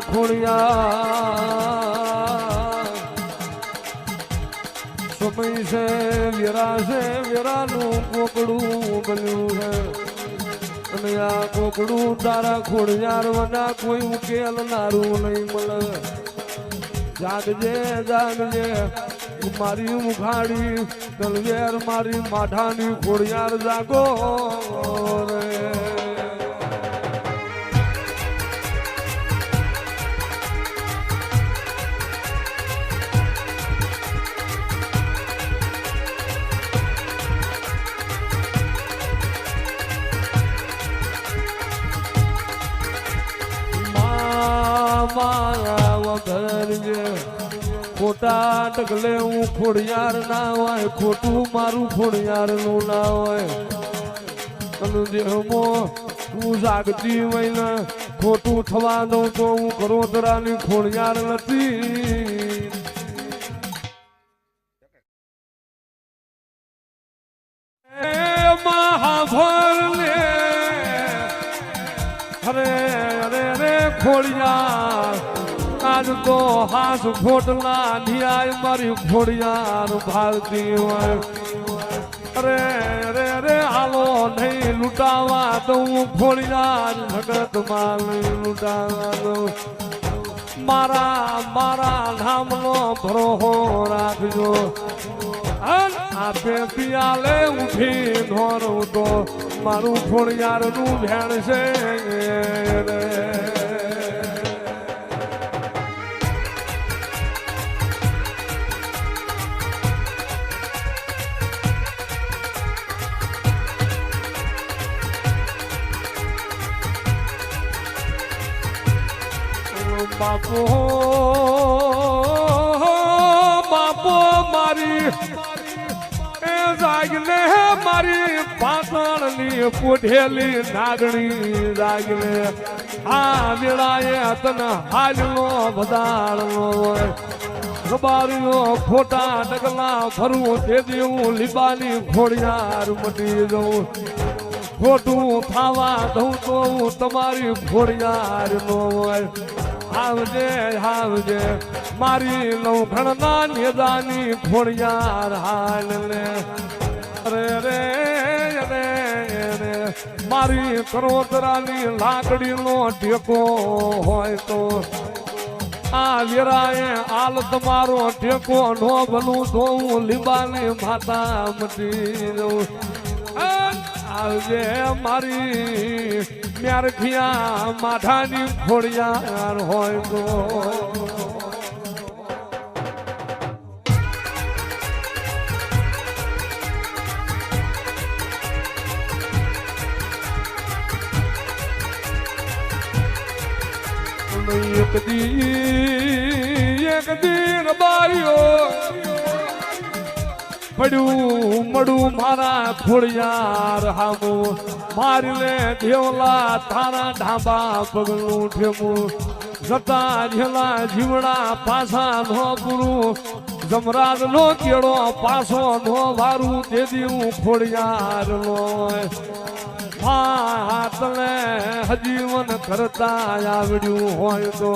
ખોડિયા સમય છે વેરાનું કોકડું બન્યું છે અને આ કોકડું તારા ખોડિયાર વના કોઈ ઉકેલ નારું નહીં મળે જાગજે જાગજે મારી મુખાડી તલવેર મારી માઠાની ખોડિયાર જાગો રે ખોટા ટકલે હું ખોડિયાર ના હોય ખોટું મારું ખોડિયાર નું ના હોય અને દેહમો તું જાગતી હોય ને ખોટું થવા દઉં તો હું કરોતરાની ખોડિયાર નથી અરે અરે અરે ખોડિયાર આજ તો હાથ ખોટલા ન્યાય મારી ખોડિયાર ભાગતી હોય અરે અરે અરે હાલો નહીં લૂંટાવા દઉં ખોડિયાર જગત માં લૂંટાવા દઉં મારા નામનો ભરોહો રાખજો આપે પિયાલે ઉઠી ધોરું તો મારું ખોડિયાર નું ભેણ છે બાપો બાપો મારી એ જાગને મારી પાતળની પોઢેલી નાગણી જાગને આ વેળાએ તને હાલનો વધારનો હોય ખબારીઓ ખોટા ડગલા ફરવું તેથી હું લીબાની ખોડિયાર મટી જઉં ખોટું થાવા દઉં તો હું તમારી ખોડિયાર નો હોય આવજે આવજે મારી લૌખણના નેદાની ખોડિયાર હાલ લે અરે રે રે રે મારી કરોતરાની લાકડીનો ટેકો હોય તો આ વેરાએ આલ તમારો ટેકો નો ભલું તો હું લીબાની માતા મટી જઉં આવજે મારી મ્યારખિયા માઠાની ખોડિયાર હોય તો એક દી બારીઓ પડ્યું મળું મારા ખોડિયાર હામું મારી લે દેવલા તારા ઢાબા પગલું ઠેમું જતા જેલા જીવડા પાછા નો પૂરું જમરાજ નો કેળો પાછો નો વારું તેથી હું ખોડિયાર નો હાથને હજીવન કરતા આવડ્યું હોય તો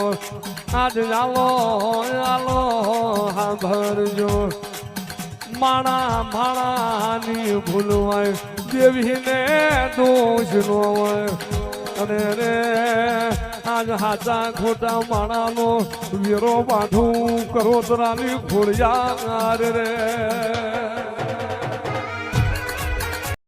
આજ ચાલો ચાલો સાંભળજો માણાની ભૂલ હોય દેવીને દોષ નો હોય અને રે આજ હાચા ખોટા માણાનો વેરો બાંધું કરોતરાની ખોડિયાર રે